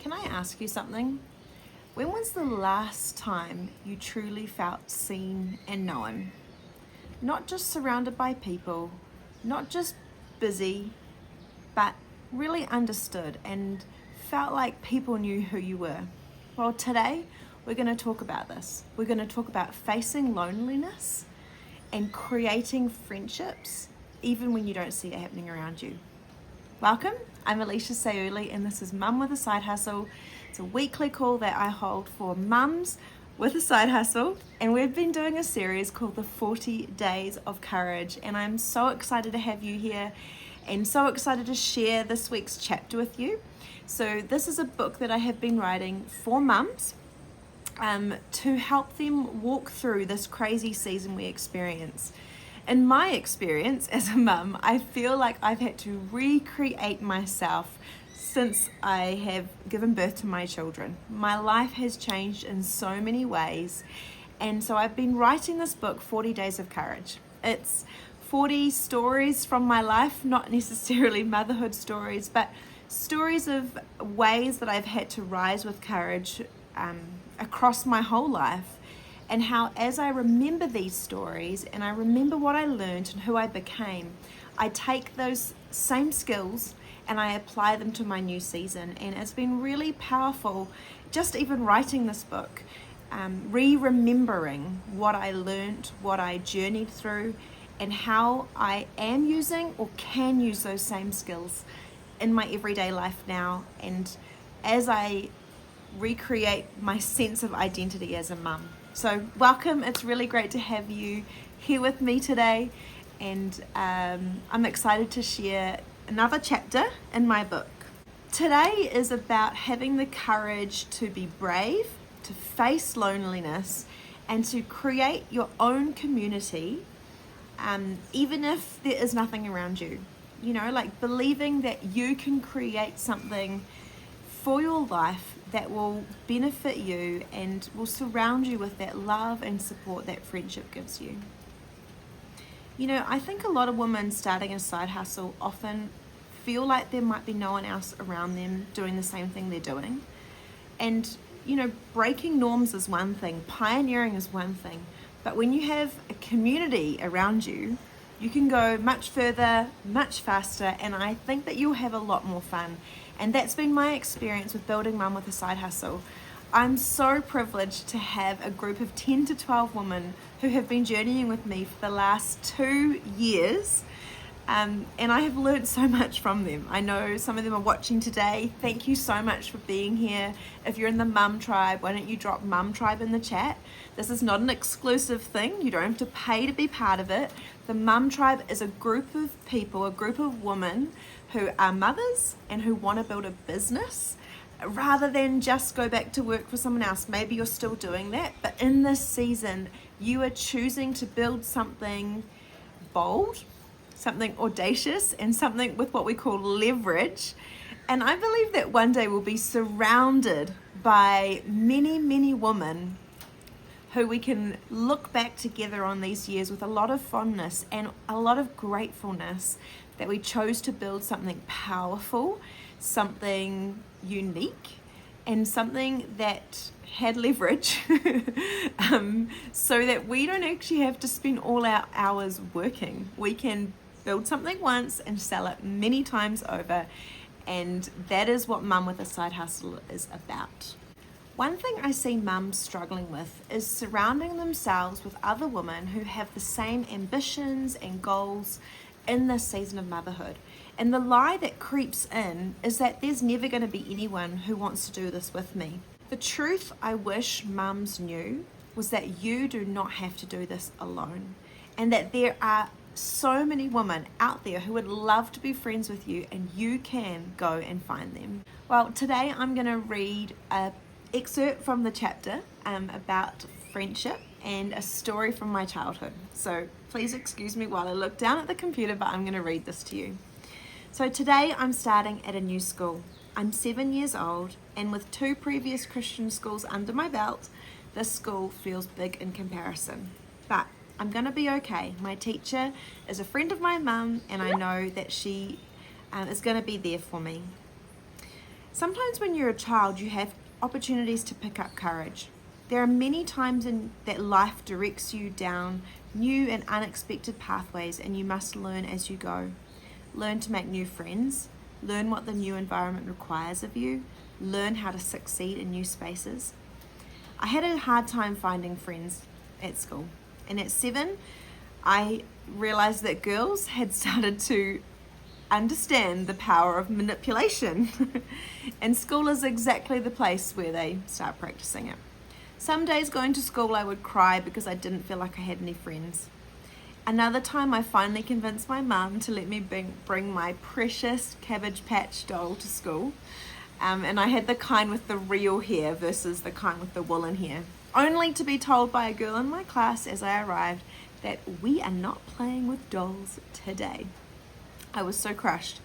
Can I ask you something? When was the last time you truly felt seen and known? Not just surrounded by people, not just busy, but really understood and felt like people knew who you were. Well, today we're going to talk about this. We're going to talk about facing loneliness and creating friendships even when you don't see it happening around you. Welcome, I'm Alicia Sayuli and this is Mum with a Side Hustle. It's a weekly call that I hold for mums with a side hustle, and we've been doing a series called the 40 Days of Courage, and I'm so excited to have you here and so excited to share this week's chapter with you. So this is a book that I have been writing for mums to help them walk through this crazy season we experience. In my experience as a mum, I feel like I've had to recreate myself since I have given birth to my children. My life has changed in so many ways, and so I've been writing this book, 40 Days of Courage. It's 40 stories from my life, not necessarily motherhood stories, but stories of ways that I've had to rise with courage across my whole life, and how as I remember these stories and I remember what I learned and who I became, I take those same skills and I apply them to my new season. And it's been really powerful just even writing this book, remembering what I learned, what I journeyed through, and how I am using or can use those same skills in my everyday life now, and as I recreate my sense of identity as a mum. So welcome, it's really great to have you here with me today, and I'm excited to share another chapter in my book. Today is about having the courage to be brave, to face loneliness, and to create your own community, even if there is nothing around you. You know, like believing that you can create something for your life that will benefit you and will surround you with that love and support that friendship gives you. You know, I think a lot of women starting a side hustle often feel like there might be no one else around them doing the same thing they're doing. And, you know, breaking norms is one thing, pioneering is one thing, but when you have a community around you, you can go much further, much faster, and I think that you'll have a lot more fun. And that's been my experience with building Mum with a Side Hustle. I'm so privileged to have a group of 10 to 12 women who have been journeying with me for the last 2 years. And I have learned so much from them. I know some of them are watching today. Thank you so much for being here. If you're in the Mum Tribe, why don't you drop Mum Tribe in the chat? This is not an exclusive thing. You don't have to pay to be part of it. The Mum Tribe is a group of people, a group of women who are mothers and who want to build a business rather than just go back to work for someone else. Maybe you're still doing that, but in this season, you are choosing to build something bold, something audacious, and something with what we call leverage. And I believe that one day we'll be surrounded by many, many women who we can look back together on these years with a lot of fondness and a lot of gratefulness that we chose to build something powerful, something unique, and something that had leverage so that we don't actually have to spend all our hours working. We can build something once and sell it many times over, and that is what Mum with a Side Hustle is about. One thing I see mums struggling with is surrounding themselves with other women who have the same ambitions and goals in this season of motherhood. And the lie that creeps in is that there's never going to be anyone who wants to do this with me. The truth I wish mums knew was that you do not have to do this alone, and that there are so many women out there who would love to be friends with you, and you can go and find them. Well, today I'm going to read a excerpt from the chapter about friendship and a story from my childhood. So please excuse me while I look down at the computer, but I'm going to read this to you. So today I'm starting at a new school. I'm 7 years old, and with 2 previous Christian schools under my belt, this school feels big in comparison. But I'm going to be okay. My teacher is a friend of my mum, and I know that she is going to be there for me. Sometimes when you're a child, you have opportunities to pick up courage. There are many times in that life directs you down new and unexpected pathways, and you must learn as you go. Learn to make new friends, learn what the new environment requires of you, learn how to succeed in new spaces. I had a hard time finding friends at school, and at 7, I realized that girls had started to understand the power of manipulation, and school is exactly the place where they start practicing it. Some days going to school I would cry because I didn't feel like I had any friends. Another time I finally convinced my mum to let me bring my precious Cabbage Patch doll to school, and I had the kind with the real hair versus the kind with the woolen hair, only to be told by a girl in my class as I arrived that we are not playing with dolls today. I was so crushed.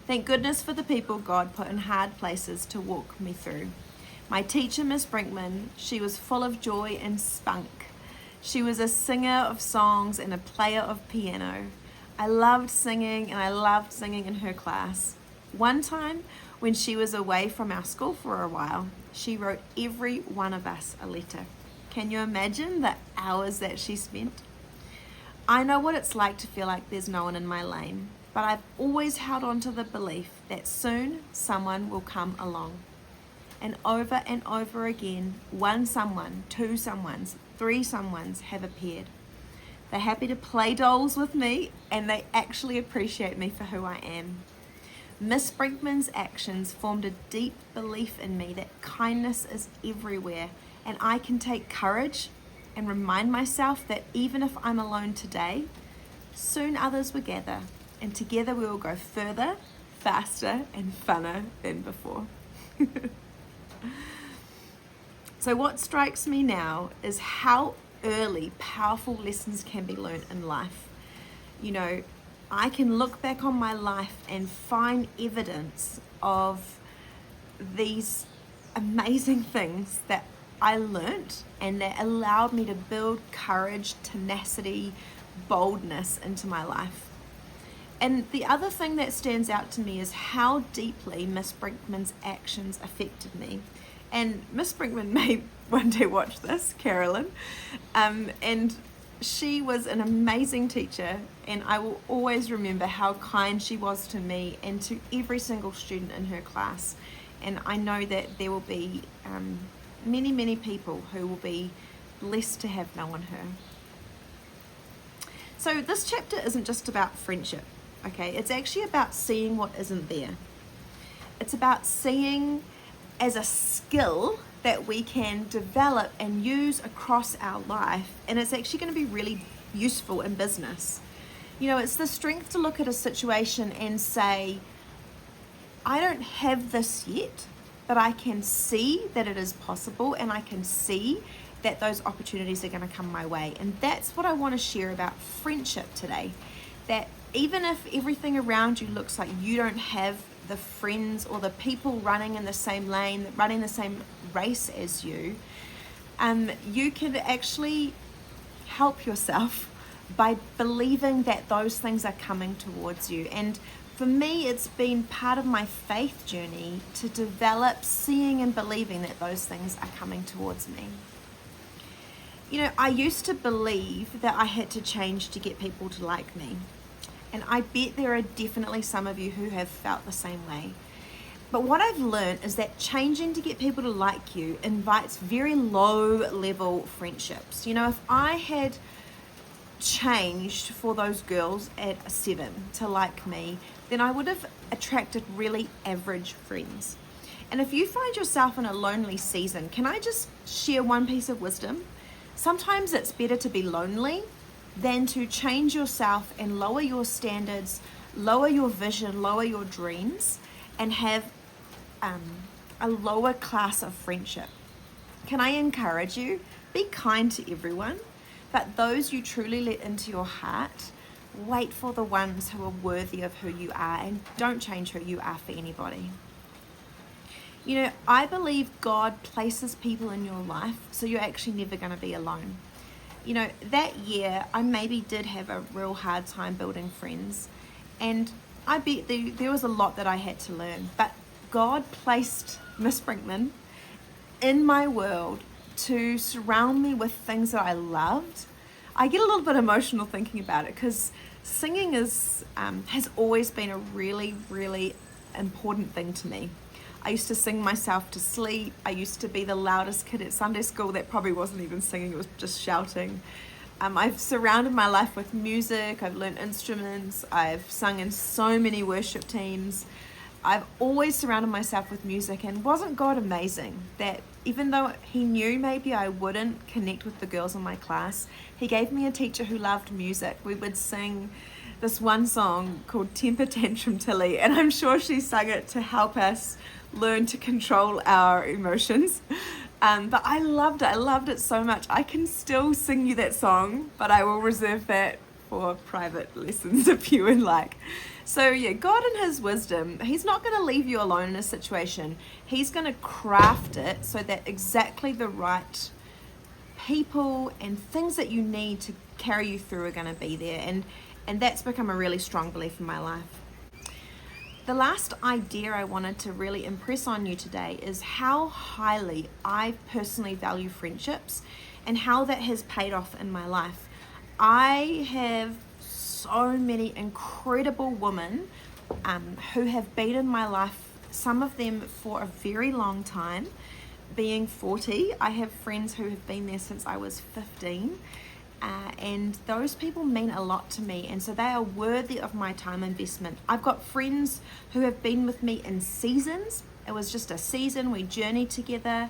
Thank goodness for the people God put in hard places to walk me through. My teacher, Miss Brinkman, she was full of joy and spunk. She was a singer of songs and a player of piano. I loved singing, and I loved singing in her class. One time, when she was away from our school for a while, she wrote every one of us a letter. Can you imagine the hours that she spent? I know what it's like to feel like there's no one in my lane, but I've always held on to the belief that soon someone will come along. And over again, one someone, two someones, three someones have appeared. They're happy to play dolls with me, and they actually appreciate me for who I am. Miss Brinkman's actions formed a deep belief in me that kindness is everywhere, and I can take courage and remind myself that even if I'm alone today, soon others will gather, and together we will go further, faster, and funner than before. So what strikes me now is how early powerful lessons can be learned in life. You know, I can look back on my life and find evidence of these amazing things that I learnt and that allowed me to build courage, tenacity, boldness into my life. And the other thing that stands out to me is how deeply Miss Brinkman's actions affected me. And Miss Brinkman may one day watch this, Carolyn, and she was an amazing teacher, and I will always remember how kind she was to me and to every single student in her class. And I know that there will be many people who will be blessed to have known her. So this chapter isn't just about friendship, okay? It's actually about seeing what isn't there. It's about seeing as a skill that we can develop and use across our life, and it's actually going to be really useful in business. You know, it's the strength to look at a situation and say, I don't have this yet, but I can see that it is possible, and I can see that those opportunities are going to come my way. And that's what I want to share about friendship today, that even if everything around you looks like you don't have the friends or the people running in the same lane, running the same race as you, you can actually help yourself by believing that those things are coming towards you. And for me, it's been part of my faith journey to develop seeing and believing that those things are coming towards me. You know, I used to believe that I had to change to get people to like me. And I bet there are definitely some of you who have felt the same way. But what I've learned is that changing to get people to like you invites very low level friendships. You know, if I had changed for those girls at 7 to like me, then I would have attracted really average friends. And if you find yourself in a lonely season, can I just share one piece of wisdom? Sometimes it's better to be lonely than to change yourself and lower your standards, lower your vision, lower your dreams, and have a lower class of friendship. Can I encourage you? Be kind to everyone, but those you truly let into your heart, wait for the ones who are worthy of who you are, and don't change who you are for anybody. You know, I believe God places people in your life so you're actually never going to be alone. You know, that year I maybe did have a real hard time building friends, and I bet there was a lot that I had to learn. But God placed Miss Brinkman in my world to surround me with things that I loved. I get a little bit emotional thinking about it because singing has always been a really, really important thing to me. I used to sing myself to sleep. I used to be the loudest kid at Sunday school that probably wasn't even singing, it was just shouting. I've surrounded my life with music. I've learned instruments. I've sung in so many worship teams. I've always surrounded myself with music, and wasn't God amazing that even though he knew maybe I wouldn't connect with the girls in my class, he gave me a teacher who loved music. We would sing this one song called Temper Tantrum Tilly, and I'm sure she sang it to help us learn to control our emotions. But I loved it. I loved it so much. I can still sing you that song, but I will reserve that for private lessons if you would like. So yeah, God in his wisdom, he's not going to leave you alone in a situation. He's going to craft it so that exactly the right people and things that you need to carry you through are going to be there. And that's become a really strong belief in my life. The last idea I wanted to really impress on you today is how highly I personally value friendships and how that has paid off in my life. I have so many incredible women who have been in my life, some of them for a very long time. Being 40, I have friends who have been there since I was 15. And those people mean a lot to me, and so they are worthy of my time investment. I've got friends who have been with me in seasons. It was just a season, we journeyed together,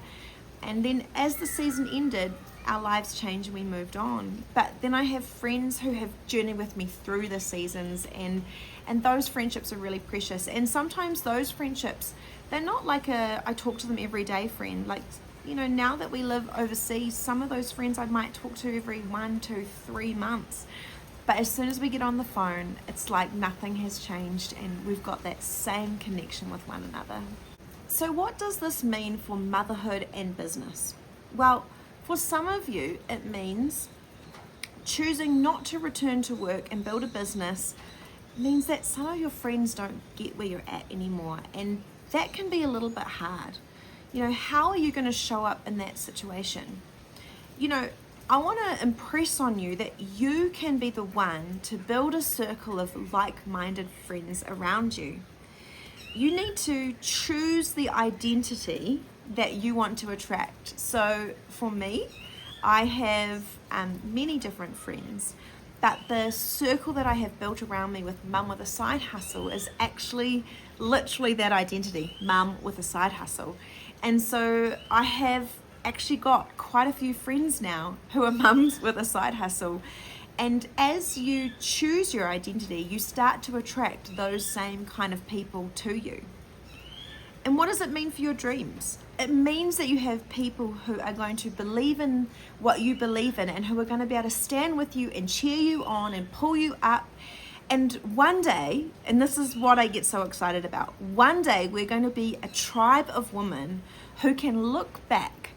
and then as the season ended, our lives changed and we moved on. But then I have friends who have journeyed with me through the seasons, and those friendships are really precious. And sometimes those friendships, they're not like I talk to them every day friend. Like, you know, now that we live overseas, some of those friends I might talk to every 1, 2, 3 months. But as soon as we get on the phone, it's like nothing has changed and we've got that same connection with one another. So what does this mean for motherhood and business? Well, for some of you, it means choosing not to return to work and build a business means that some of your friends don't get where you're at anymore. And that can be a little bit hard. You know, how are you going to show up in that situation? You know, I want to impress on you that you can be the one to build a circle of like-minded friends around you. You need to choose the identity that you want to attract. So for me, I have many different friends, but the circle that I have built around me with Mum with a Side Hustle is actually literally that identity, Mum with a Side Hustle. And so I have actually got quite a few friends now who are mums with a side hustle. And as you choose your identity, you start to attract those same kind of people to you. And what does it mean for your dreams? It means that you have people who are going to believe in what you believe in and who are going to be able to stand with you and cheer you on and pull you up. And one day, and this is what I get so excited about, one day we're going to be a tribe of women who can look back.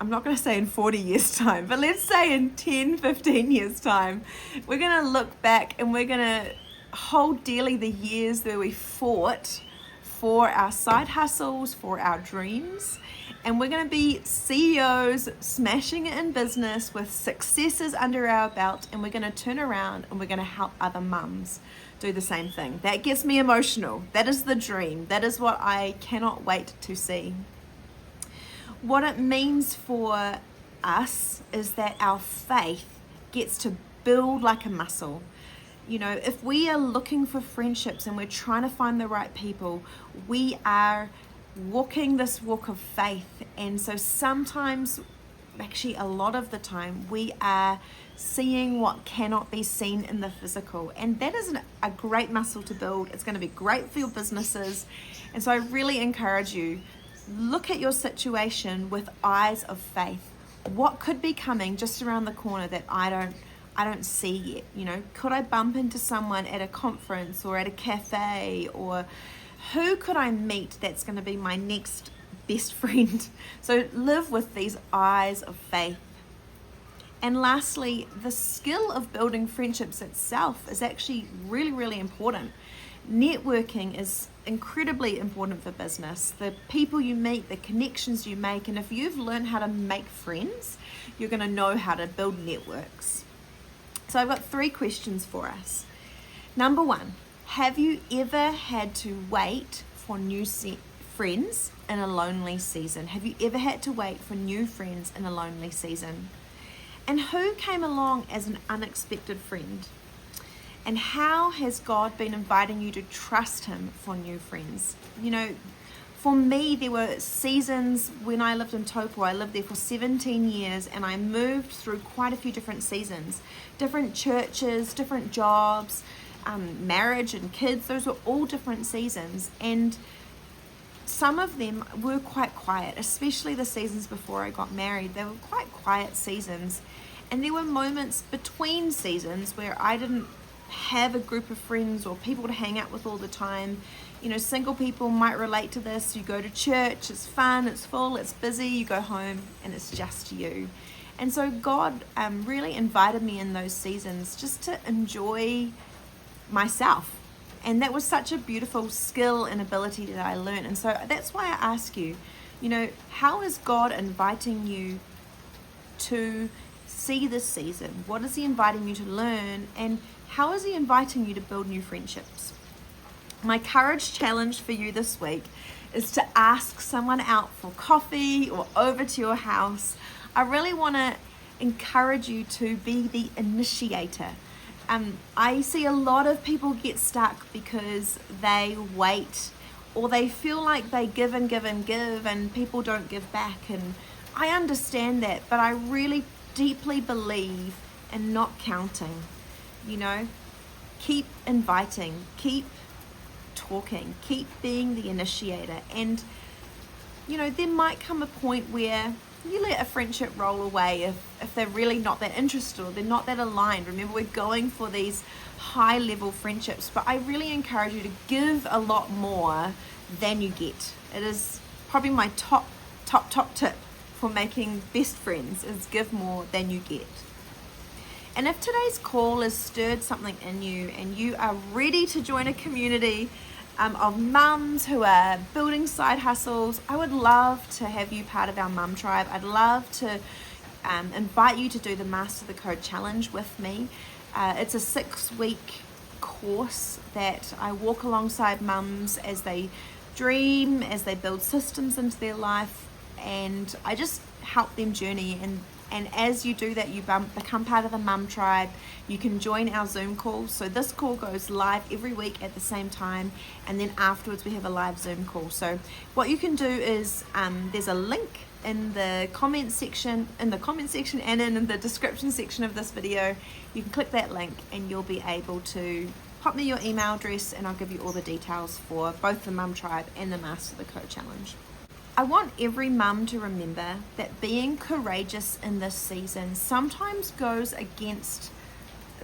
I'm not going to say in 40 years time, but let's say in 10, 15 years time, we're going to look back and we're going to hold dearly the years where we fought for our side hustles, for our dreams. And we're going to be CEOs smashing it in business with successes under our belt, and we're going to turn around and we're going to help other mums do the same thing. That gets me emotional. That is the dream. That is what I cannot wait to see. What it means for us is that our faith gets to build like a muscle. You know, if we are looking for friendships and we're trying to find the right people, we are walking this walk of faith. And so sometimes, actually a lot of the time, we are seeing what cannot be seen in the physical. And that is a great muscle to build. It's going to be great for your businesses. And so I really encourage you, look at your situation with eyes of faith. What could be coming just around the corner that I don't see yet? You know, could I bump into someone at a conference or at a cafe, or who could I meet that's going to be my next best friend? So live with these eyes of faith. And lastly, the skill of building friendships itself is actually really, really important. networking is incredibly important for business. The people you meet, the connections you make, and if you've learned how to make friends, you're going to know how to build networks. So I've got 3 questions for us. Number 1, have you ever had to wait for new friends in a lonely season? Have you ever had to wait for new friends in a lonely season? And who came along as an unexpected friend? And how has God been inviting you to trust Him for new friends? You know, for me, there were seasons when I lived in Taupo. I lived there for 17 years and I moved through quite a few different seasons, different churches, different jobs, marriage and kids. Those were all different seasons. And some of them were quite quiet, especially the seasons before I got married. They were quite quiet seasons. And there were moments between seasons where I didn't have a group of friends or people to hang out with all the time. You know, single people might relate to this. You go to church, it's fun, it's full, it's busy, you go home and it's just you. And so God really invited me in those seasons just to enjoy myself. And that was such a beautiful skill and ability that I learned. And so that's why I ask you, you know, how is God inviting you to see this season? What is He inviting you to learn? And how is He inviting you to build new friendships? My courage challenge for you this week is to ask someone out for coffee or over to your house. I really want to encourage you to be the initiator. I see a lot of people get stuck because they wait or they feel like they give and give and give and people don't give back. And I understand that, but I really deeply believe in not counting. You know, keep inviting, keep talking, keep being the initiator. And, you know, there might come a point where you let a friendship roll away if they're really not that interested or they're not that aligned. Remember, we're going for these high level friendships, but I really encourage you to give a lot more than you get. It is probably my top tip for making best friends, is give more than you get. And if today's call has stirred something in you and you are ready to join a community of mums who are building side hustles, I would love to have you part of our mum tribe. I'd love to invite you to do the Master the Code Challenge with me. It's a 6-week course that I walk alongside mums as they dream, as they build systems into their life, and I just help them journey. And as you do that, you become part of the mum tribe. You can join our Zoom call. So this call goes live every week at the same time, and then afterwards we have a live Zoom call. So what you can do is there's a link in the comment section and in the description section of this video. You can click that link and you'll be able to pop me your email address and I'll give you all the details for both the mum tribe and the Master the Code Challenge. I want every mum to remember that being courageous in this season sometimes goes against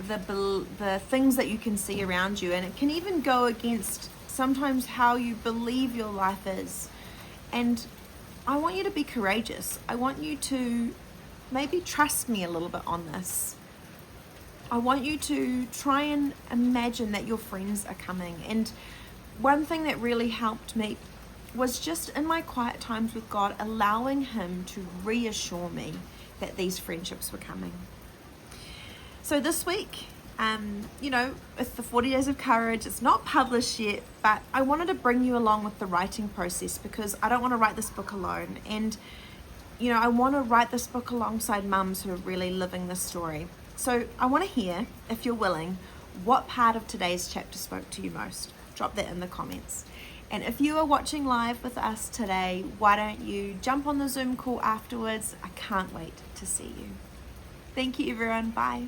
the things that you can see around you, and it can even go against sometimes how you believe your life is. And I want you to be courageous. I want you to maybe trust me a little bit on this. I want you to try and imagine that your friends are coming. And one thing that really helped me was just in my quiet times with God, allowing Him to reassure me that these friendships were coming. So this week, you know, with the 40 Days of Courage, it's not published yet, but I wanted to bring you along with the writing process because I don't want to write this book alone. And, you know, I want to write this book alongside mums who are really living this story. So I want to hear, if you're willing, what part of today's chapter spoke to you most. Drop that in the comments. And if you are watching live with us today, why don't you jump on the Zoom call afterwards? I can't wait to see you. Thank you, everyone. Bye.